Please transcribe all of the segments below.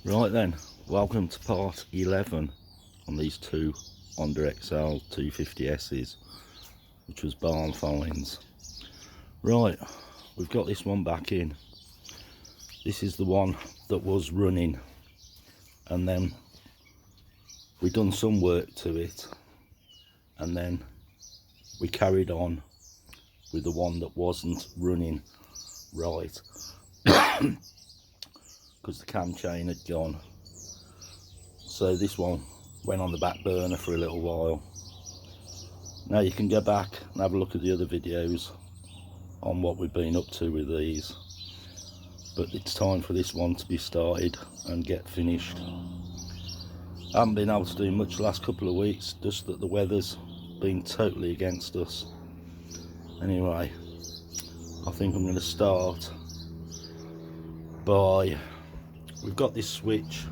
Right then, welcome to part 11 on these two Honda XL250s, which was barn finds. Right, we've got this one back in. This is the one that was running, and then we done some work to it, and then we carried on with the one that wasn't running right because the cam chain had gone. So this one went on the back burner for a little while. Now you can go back and have a look at the other videos on what we've been up to with these, but it's time for this one to be started and get finished. I haven't been able to do much the last couple of weeks, just that the weather's been totally against us. Anyway, I think I'm going to start by, we've got this switch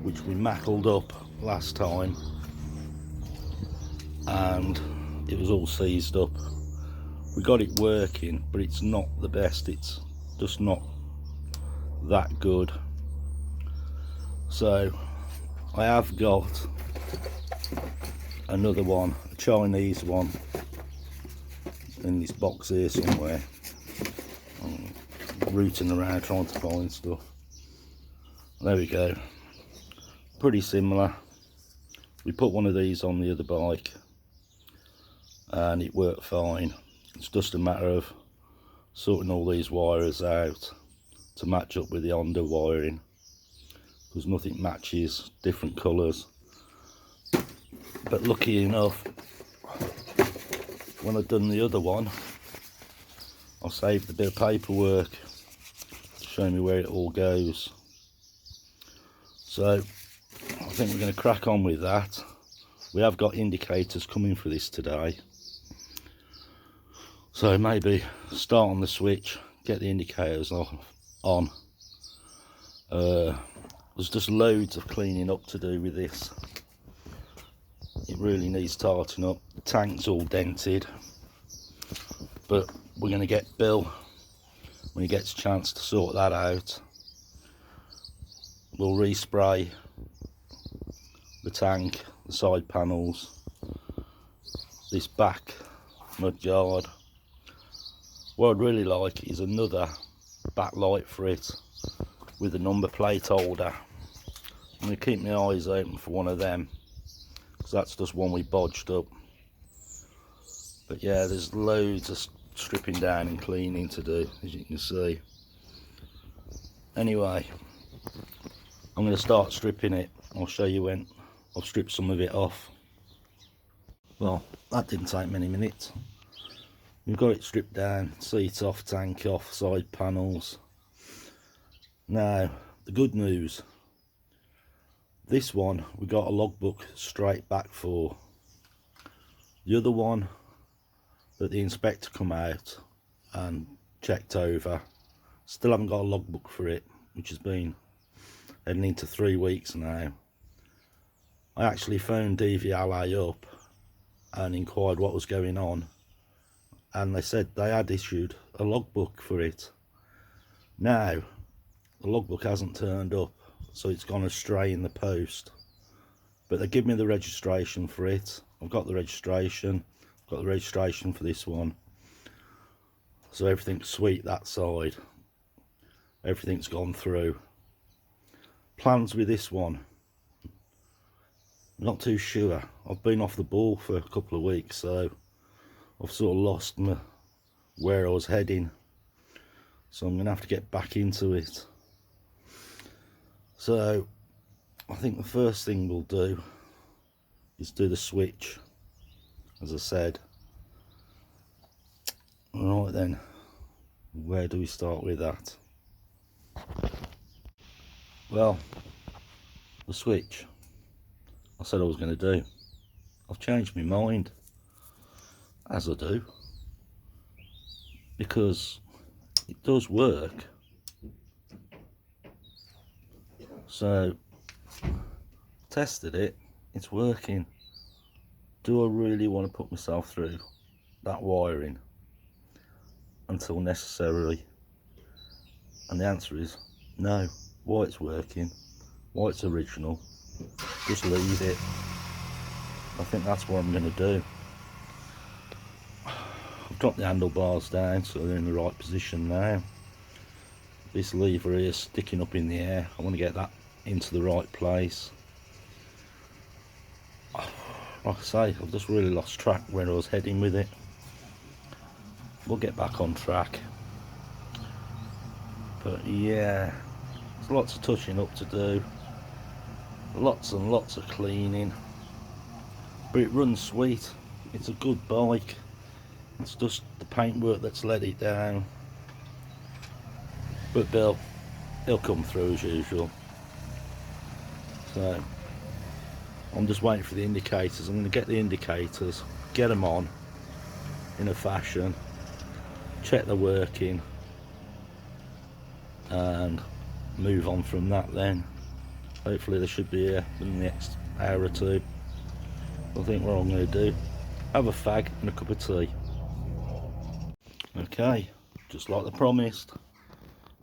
which we mackled up last time and it was all seized up. We got it working, but it's not the best, it's just not that good. So I have got another one, a Chinese one, in this box here somewhere. I'm rooting around trying to find stuff. There we go, pretty similar. We put one of these on the other bike and it worked fine. It's just a matter of sorting all these wires out to match up with the Honda wiring, because nothing matches, different colours. But lucky enough, when I've done the other one, I saved a bit of paperwork to show me where it all goes. So I think we're going to crack on with that. We have got indicators coming for this today, so maybe start on the switch, get the indicators on. There's just loads of cleaning up to do with this. It really needs tarting up. The tank's all dented, but we're going to get Bill, when he gets a chance, to sort that out. We'll respray the tank, the side panels, this back mud guard. What I'd really like is another backlight for it with a number plate holder. I'm going to keep my eyes open for one of them, because that's just one we bodged up. But yeah, there's loads of stripping down and cleaning to do, as you can see. Anyway, I'm going to start stripping it. I'll show you when I've stripped some of it off. Well, that didn't take many minutes. We've got it stripped down, seat off, tank off, side panels. Now, the good news, this one we got a logbook straight back for. The other one that the inspector come out and checked over, still haven't got a logbook for it, which has been heading into 3 weeks now. I actually phoned DVLA up and inquired what was going on, and they said they had issued a logbook for it. Now the logbook hasn't turned up, so it's gone astray in the post, but they give me the registration for it. I've got the registration, I've got the registration for this one, so everything's sweet that side, everything's gone through. Plans with this one, not too sure. I've been off the ball for a couple of weeks, so I've sort of lost where I was heading, so I'm gonna have to get back into it. So I think the first thing we'll do is do the switch, as I said. Alright then, where do we start with that? Well, the switch, I said I was going to do. I've changed my mind, as I do, because it does work. So, tested it, it's working. Do I really want to put myself through that wiring until necessarily? And the answer is no. Why it's working, why it's original, just leave it. I think that's what I'm going to do. I've dropped the handlebars down so they're in the right position now. This lever here is sticking up in the air. I want to get that into the right place. Like I say, I've just really lost track where I was heading with it. We'll get back on track. But yeah, there's lots of touching up to do. Lots and lots of cleaning. But it runs sweet. It's a good bike. It's just the paintwork that's let it down. But he'll come through as usual. So I'm just waiting for the indicators. I'm going to get the indicators, get them on in a fashion, check they're working, and move on from that then. Hopefully they should be here in the next hour or two. I think what I'm going to do, have a fag and a cup of tea. Okay, just like I promised,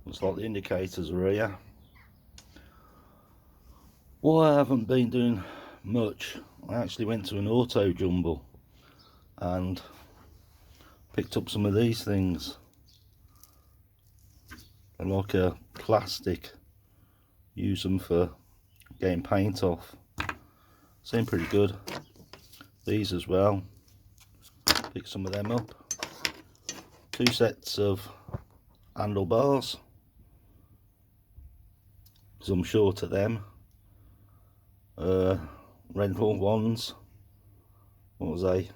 looks like the indicators are here. Well, I haven't been doing much. I actually went to an auto jumble and picked up some of these things. They're like a plastic, use them for getting paint off. Seem pretty good. These as well, pick some of them up. 2 sets of handlebars, because I'm short of them. Rental ones, what was they,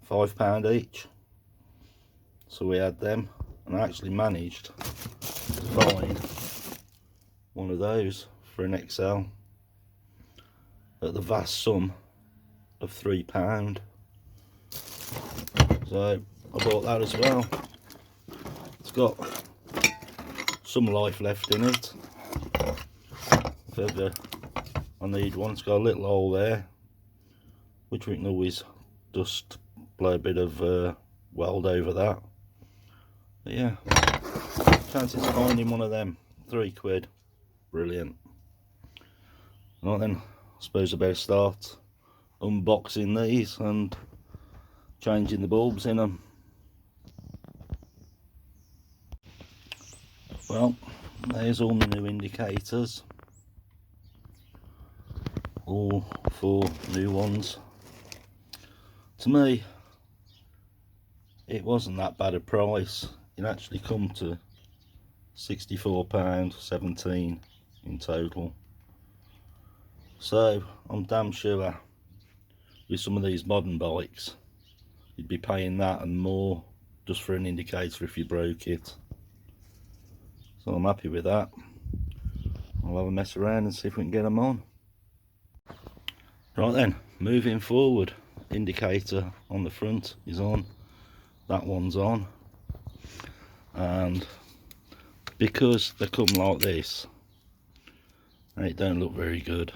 £5 each, so we had them, and I actually managed to find one of those for an XL at the vast sum of £3. So I bought that as well. It's got some life left in it if ever I need one. It's got a little hole there which we can always just blow a bit of weld over that. But yeah, chances of finding one of them, £3. Brilliant. Right then, I suppose I better start unboxing these and changing the bulbs in them. Well, there's all the new indicators, all 4 new ones. To me, it wasn't that bad a price. It actually come to £64.17 in total. So I'm damn sure with some of these modern bikes you'd be paying that and more just for an indicator if you broke it. So I'm happy with that. I'll have a mess around and see if we can get them on. Right then, moving forward, indicator on the front is on, that one's on, and because they come like this, it don't look very good.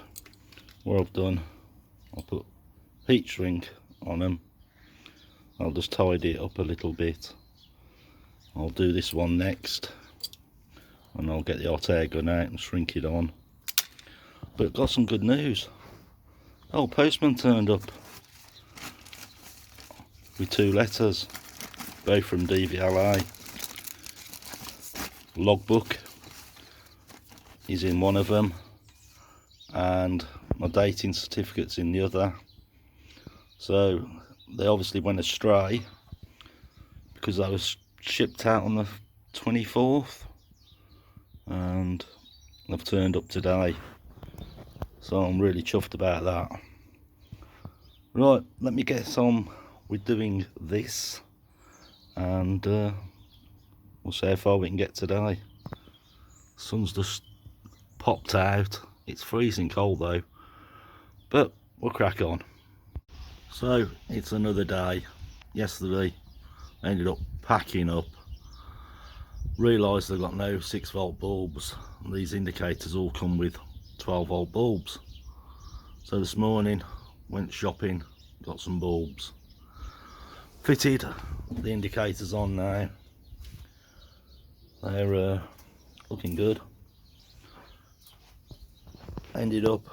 What I've done, I'll put heat shrink on them. I'll just tidy it up a little bit. I'll do this one next, and I'll get the hot air gun out and shrink it on. But got some good news. Oh, postman turned up with 2 letters, both from DVLA. Logbook is in one of them, and my dating certificate's in the other. So they obviously went astray because I was shipped out on the 24th and they've turned up today, so I'm really chuffed about that. Right, let me get on with doing this, and we'll see how far we can get today. Sun's just popped out. It's freezing cold though, but we'll crack on. So it's another day. Yesterday I ended up packing up, realised I've got no 6-volt bulbs. These indicators all come with 12-volt bulbs. So this morning went shopping, got some bulbs, fitted the indicators on now. They're looking good. ended up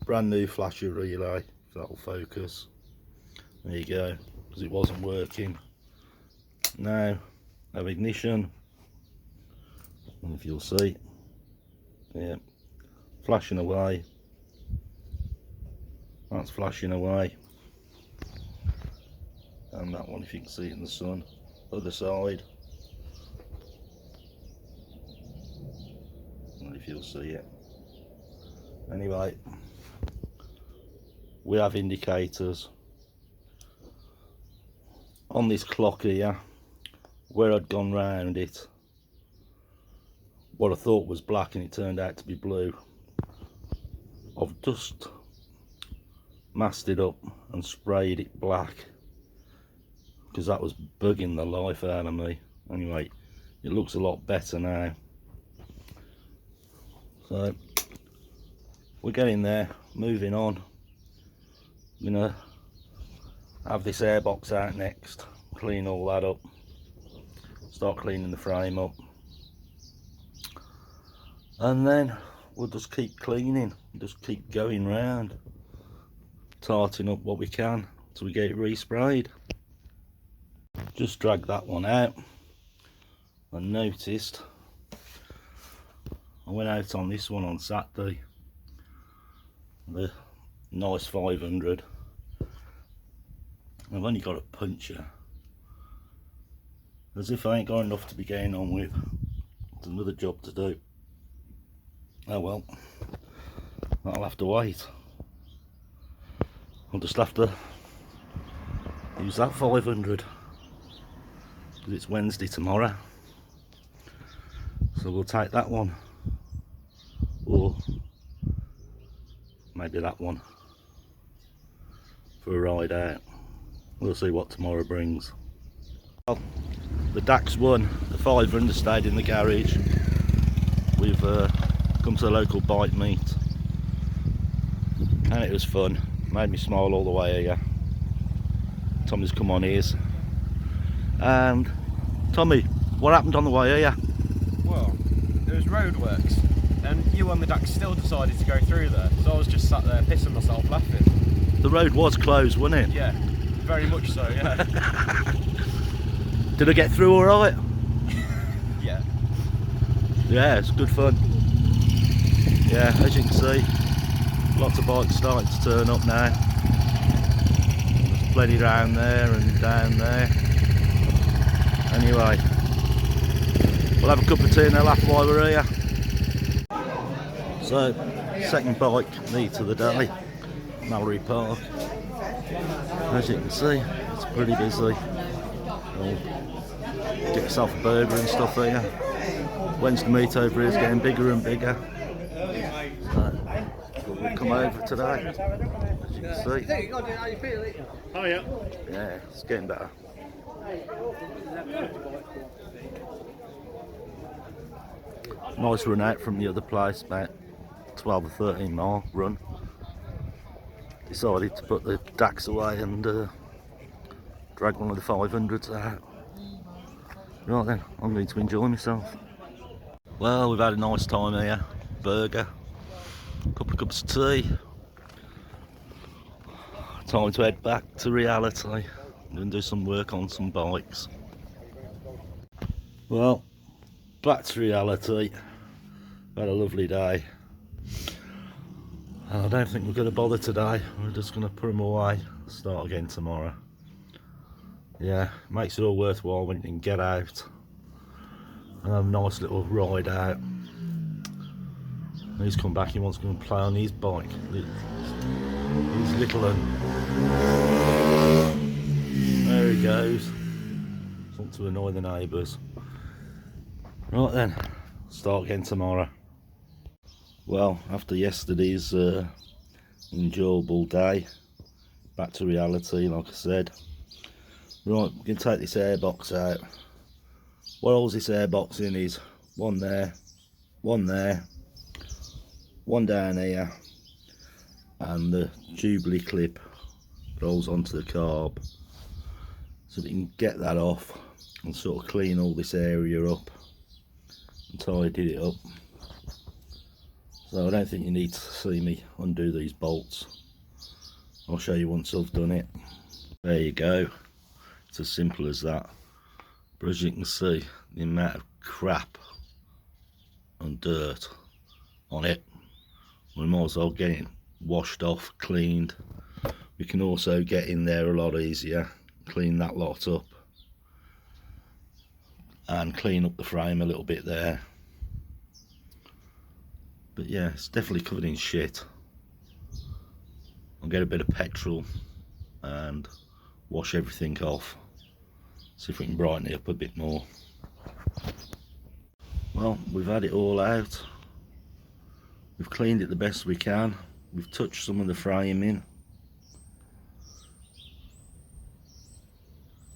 brand new flasher relay, if that'll focus. There you go, because it wasn't working. Now have ignition, and if you'll see, yeah, flashing away. That's flashing away, and that one, if you can see it in the sun, other side, and if you'll see it. Anyway, we have indicators on this clock here. Where I'd gone round it, what I thought was black and it turned out to be blue, I've just masked it up and sprayed it black because that was bugging the life out of me. Anyway, it looks a lot better now. So we're getting there, moving on. I'm gonna have this airbox out next, clean all that up, start cleaning the frame up, and then we'll just keep cleaning, just keep going round, tarting up what we can till we get it resprayed. Just drag that one out. I noticed I went out on this one on Saturday, the nice 500. I've only got a puncher, as if I ain't got enough to be going on with. There's another job to do. Oh well, I'll have to wait. I'll just have to use that 500 because it's Wednesday tomorrow, so we'll take that one, or maybe that one, for a ride out. We'll see what tomorrow brings. Well, the Dax won, the 500 stayed in the garage. We've come to the local bike meet and it was fun, made me smile all the way here. Tommy's come on his. And Tommy, what happened on the way here? Well, there was roadworks and you and the Dax still decided to go through there, so I was just sat there pissing myself laughing. The road was closed, wasn't it? Yeah, very much so, yeah. Did I get through alright? Yeah. Yeah, it's good fun. Yeah, as you can see, lots of bikes starting to turn up now. There's plenty down there and down there. Anyway, we'll have a cup of tea and a laugh while we're here. So, second bike meet of the day, Mallory Park. As you can see, it's pretty busy. Get yourself a burger and stuff here. Wednesday meet over here is getting bigger and bigger. So, we'll come over today, as you can see. Oh yeah. Yeah, it's getting better. Nice run out from the other place, about 12 or 13 mile run. Decided to put the Dax away and drag one of the 500s out. Right then, I'm going to enjoy myself. Well, we've had a nice time here. Burger, a couple of cups of tea. Time to head back to reality. I'm going to do some work on some bikes. Well, back to reality. Had a lovely day. I don't think we're going to bother today. We're just going to put them away, start again tomorrow. Yeah, makes it all worthwhile when you can get out and have a nice little ride out. He's come back, he wants to go and play on his bike. He's little one. There he goes. Something to annoy the neighbours. Right then, start again tomorrow. Well, after yesterday's enjoyable day, back to reality, like I said. Right, we can take this airbox out. What holds this airbox in is one there, one down here, and the Jubilee clip rolls onto the carb. So we can get that off and sort of clean all this area up and tidy it up. So I don't think you need to see me undo these bolts. I'll show you once I've done it. There you go. It's as simple as that. But as you can see, the amount of crap and dirt on it, we might as well get it washed off, cleaned. We can also get in there a lot easier, clean that lot up, and clean up the frame a little bit there. But yeah, it's definitely covered in shit. I'll get a bit of petrol and wash everything off. See if we can brighten it up a bit more. Well, we've had it all out. We've cleaned it the best we can. We've touched some of the framing.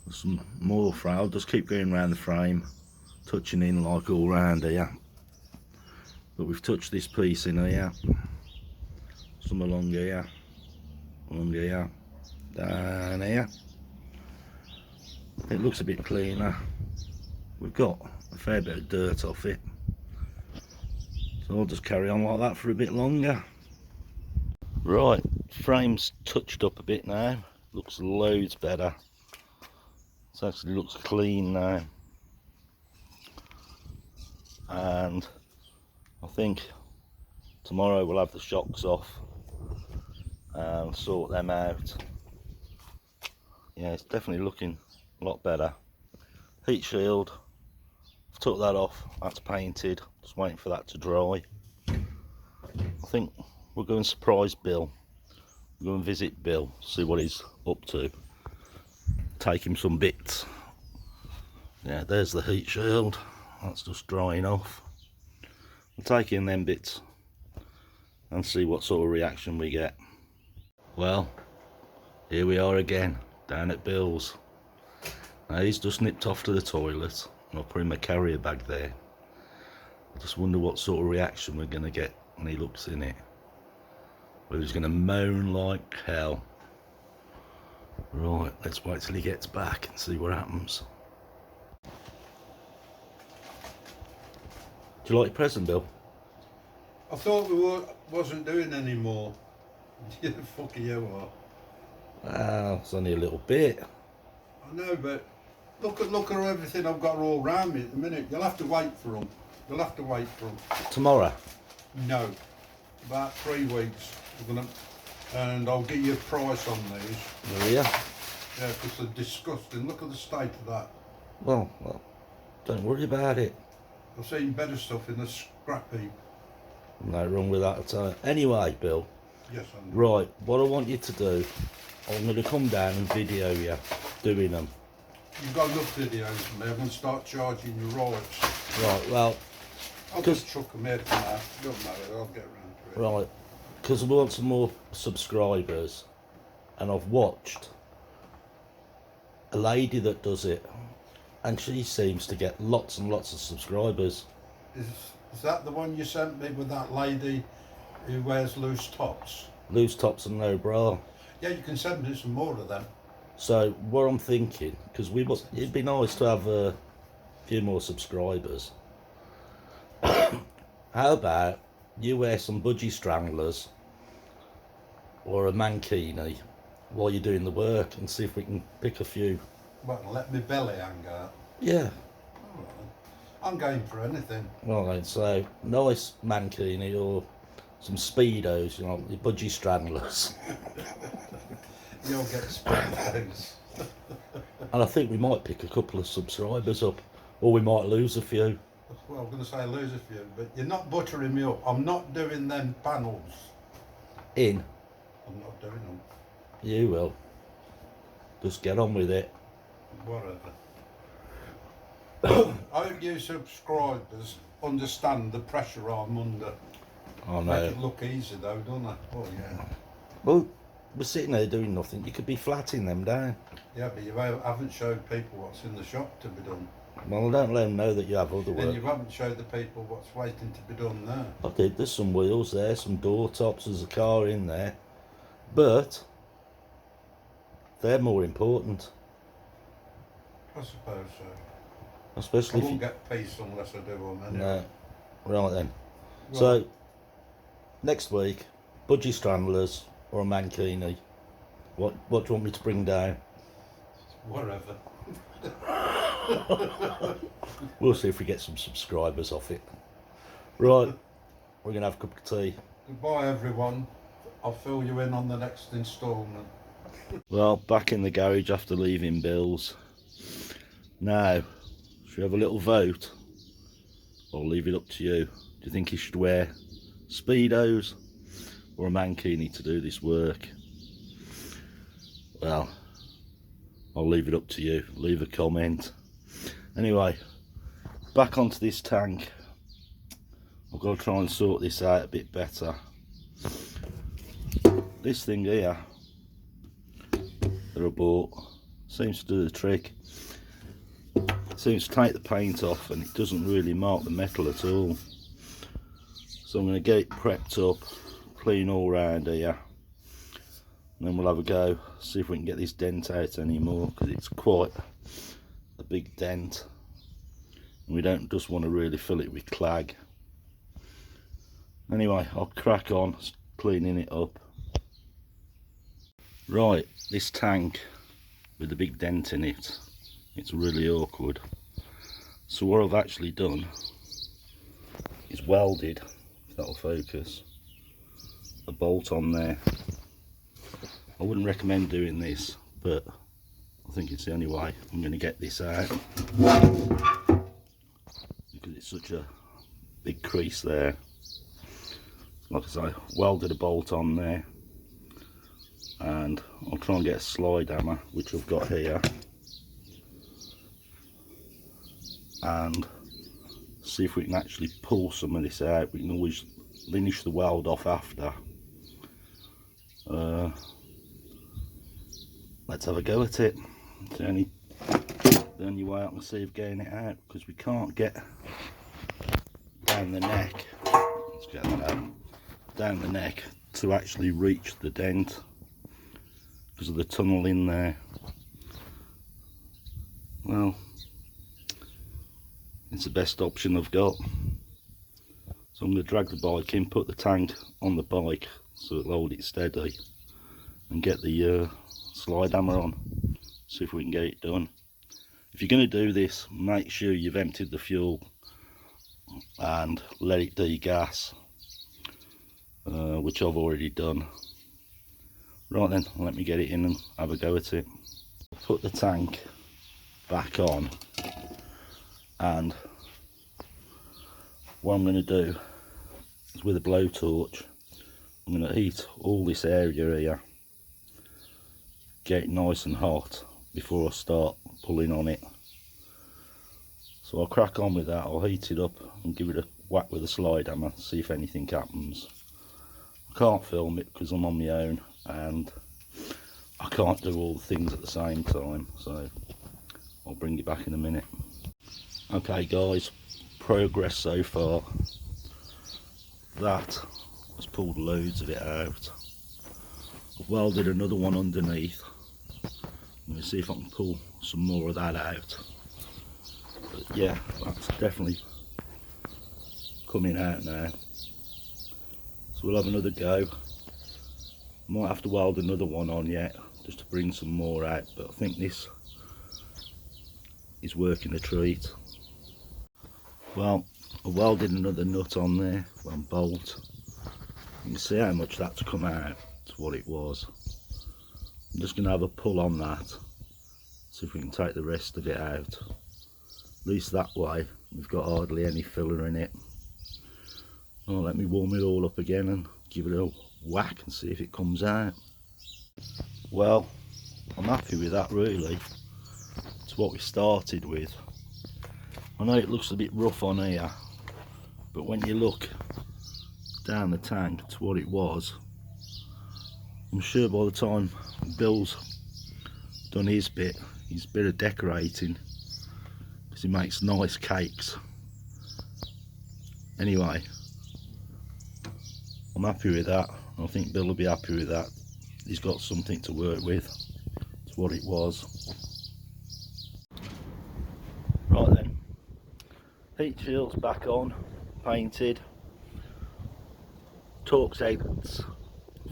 There's some more frame. I'll just keep going around the frame, touching in like all round here. But we've touched this piece in here, some along here, down here. It looks a bit cleaner. We've got a fair bit of dirt off it, so I'll just carry on like that for a bit longer. Right, frame's touched up a bit now, looks loads better. It actually looks clean now, and I think tomorrow we'll have the shocks off and sort them out. Yeah, it's definitely looking a lot better. Heat shield, I've took that off, that's painted, just waiting for that to dry. I think we'll go and surprise Bill. We'll go and visit Bill, see what he's up to. Take him some bits. Yeah, there's the heat shield, that's just drying off. We'll take in them bits and see what sort of reaction we get. Well, here we are again, down at Bill's. Now he's just nipped off to the toilet, and I'll put him a carrier bag there. I just wonder what sort of reaction we're going to get when he looks in it. Whether he's going to moan like hell. Right, let's wait till he gets back and see what happens. Do you like your present, Bill? I thought wasn't doing any more. The fuck you are. Well, it's only a little bit. I know, but look at everything I've got all round me at the minute. You'll have to wait for them. You'll have to wait for them. Tomorrow? No, about 3 weeks. And I'll get you a price on these. Oh yeah? Yeah, because they're disgusting. Look at the state of that. Well, don't worry about it. I've seen better stuff in the scrap heap. No wrong with that at all. Anyway, Bill. Yes, I know. Right, what I want you to do, I'm going to come down and video you doing them. You've got enough videos for me. I'm going to start charging you royalties. Right, well, I'll just chuck them here for now. Don't matter, I'll get around to it. right, because we want some more subscribers, and I've watched a lady that does it, and she seems to get lots and lots of subscribers. Is that the one you sent me with that lady who wears loose tops? Loose tops and no bra. Yeah, you can send me some more of them. So what I'm thinking, because it'd be nice to have a few more subscribers. How about you wear some budgie stranglers or a mankini while you're doing the work, and see if we can pick a few. What, let me belly hang out? Yeah. Alright. I'm going for anything. Right, so nice mankini or some speedos, you know, your budgie stranglers. You'll get speedos. And I think we might pick a couple of subscribers up, or we might lose a few. Well, I'm going to say lose a few, but you're not buttering me up. I'm not doing them panels. In. I'm not doing them. You will. Just get on with it. Whatever. I hope you subscribers understand the pressure I'm under. I Make know. it look easy though, don't I? Oh yeah. Well, we're sitting there doing nothing. You could be flatting them down. Yeah, but you haven't showed people what's in the shop to be done. Well, don't let them know that you have other And work. you haven't showed the people what's waiting to be done there. I did. There's some wheels there, some door tops. There's a car in there, but they're more important. I suppose so. I Especially if won't you. get peace unless I do them anyway. No. Right then. Right. So Next week, budgie stranglers or a mankini. What do you want me to bring down? Whatever. We'll see if we get some subscribers off it. Right, we're going to have a cup of tea. Goodbye everyone. I'll fill you in on the next instalment. Well, back in the garage after leaving Bill's. Now, should we have a little vote? I'll leave it up to you. Do you think he should wear Speedos or a mankini to do this work? Well, I'll leave it up to you. Leave a comment. Anyway, back onto this tank. I've got to try and sort this out a bit better. This thing here that I bought seems to do the trick. It seems to take the paint off and it doesn't really mark the metal at all. So I'm going to get it prepped up, clean all round here, and then we'll have a go, see if we can get this dent out anymore, because it's quite a big dent and we don't just want to really fill it with clag. Anyway, I'll crack on cleaning it up. Right, this tank with the big dent in it, it's really awkward. So what I've actually done is welded, if that'll focus, a bolt on there. I wouldn't recommend doing this, but I think it's the only way I'm going to get this out, because it's such a big crease there. Like I say, welded a bolt on there, and I'll try and get a slide hammer, which I've got here, and see if we can actually pull some of this out. We can always finish the weld off after. Let's have a go at it. It's the only way I can see of getting it out, because we can't get down the neck. Let's get that out. Down the neck to actually reach the dent because of the tunnel in there. Well, it's the best option I've got. So I'm going to drag the bike in, put the tank on the bike so it'll hold it steady, and get the slide hammer on, see if we can get it done. If you're going to do this, make sure you've emptied the fuel and let it degas, which I've already done. Right then, let me get it in and have a go at it. Put the tank back on, and what I'm going to do is, with a blowtorch, I'm going to heat all this area here, get it nice and hot before I start pulling on it. So I'll crack on with that. I'll heat it up and give it a whack with a slide hammer, see if anything happens. I can't film it because I'm on my own and I can't do all the things at the same time, so I'll bring it back in a minute. Okay guys, progress so far. That has pulled loads of it out. I've welded another one underneath. I'm going to see if I can pull some more of that out. But yeah, that's definitely coming out now. So we'll have another go. Might have to weld another one on yet, just to bring some more out, but I think this is working a treat. Well, I welded another nut on there, one bolt. You can see how much that's come out to what it was. I'm just going to have a pull on that, see if we can take the rest of it out. At least that way we've got hardly any filler in it. Oh, let me warm it all up again and give it a whack and see if it comes out. Well, I'm happy with that really. It's what we started with. I know it looks a bit rough on here, but when you look down the tank to what it was, I'm sure by the time Bill's done his bit of decorating, because he makes nice cakes. Anyway, I'm happy with that. I think Bill will be happy with that. He's got something to work with. It's what it was. Right then, heat shield's back on, painted. Torx heads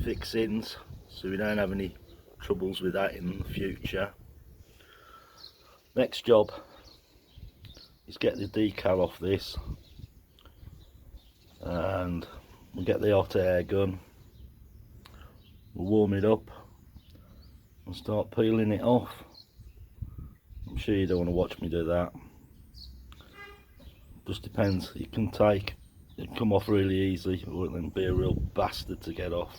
fixings, so we don't have any troubles with that in the future. Next job is get the decal off this, and we'll get the hot air gun, we'll warm it up and start peeling it off. I'm sure you don't want to watch me do that. Just depends, it can come off really easy, or it can be a real bastard to get off.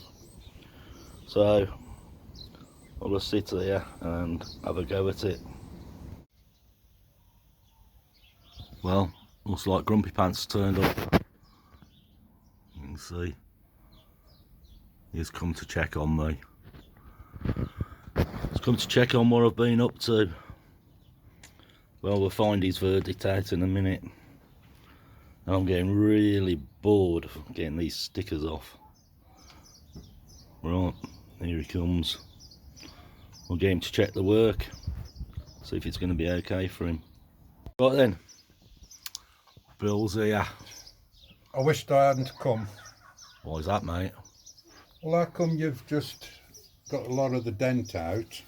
So I'll just sit here and have a go at it. Well, looks like Grumpy Pants turned up. You can see he's come to check on me. He's come to check on what I've been up to. Well, we'll find his verdict out in a minute. And I'm getting really bored of getting these stickers off. Right, here he comes. We'll get him to check the work, see if it's going to be okay for him. Right then, Bill's here. I wished I hadn't come. Why is that, mate? Well, how come you've just got a lot of the dent out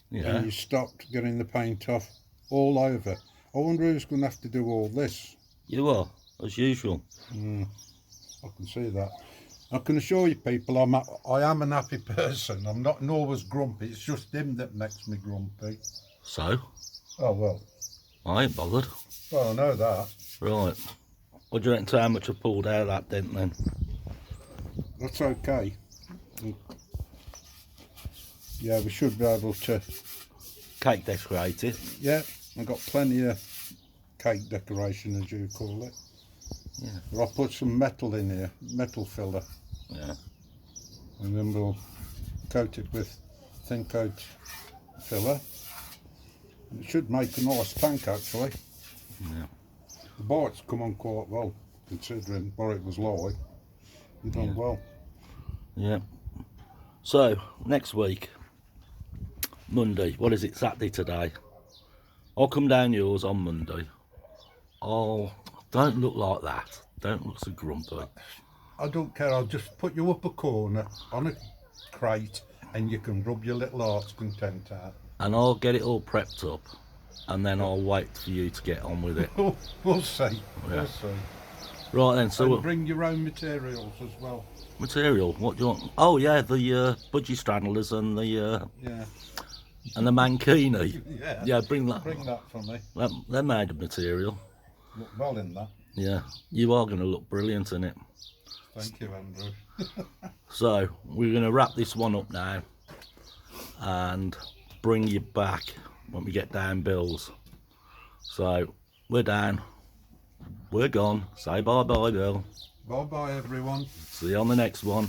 Yeah. and you stopped getting the paint off all over? I wonder who's going to have to do all this. You are, as usual. I can see that. I can assure you people, I am an happy person. I'm not always grumpy. It's just him that makes me grumpy. So? Oh, well. I ain't bothered. Well, I know that. Right. What do you reckon to how much I pulled out of that dent then? That's okay. Yeah, we should be able to. Cake decorate it. Yeah, I've got plenty of cake decoration, as you call it. Yeah. I'll put some metal in here, metal filler. Yeah. And then we'll coat it with thin coat filler. It should make a nice tank actually. Yeah. The bite's come on quite well, considering what it was like. You've done well. Yeah. So, next week, Monday, what is it, Saturday today? I'll come down yours on Monday. Oh, don't look like that. Don't look so grumpy. I don't care, I'll just put you up a corner on a crate and you can rub your little heart's content out. And I'll get it all prepped up, and then I'll wait for you to get on with it. We'll see, Yeah. we'll see. Right then, so And bring your own materials as well. material, what do you want? Oh yeah, the budgie straddlers and the Yeah. and the mankini. Yeah. Yeah, bring that. Bring that for me. They're made of material. Look well in that. Yeah, you are going to look brilliant in it. Thank you, Andrew. So we're going to wrap this one up now and bring you back when we get down Bill's. So we're down, we're gone. Say bye bye, Bill. Bye bye, everyone. See you on the next one.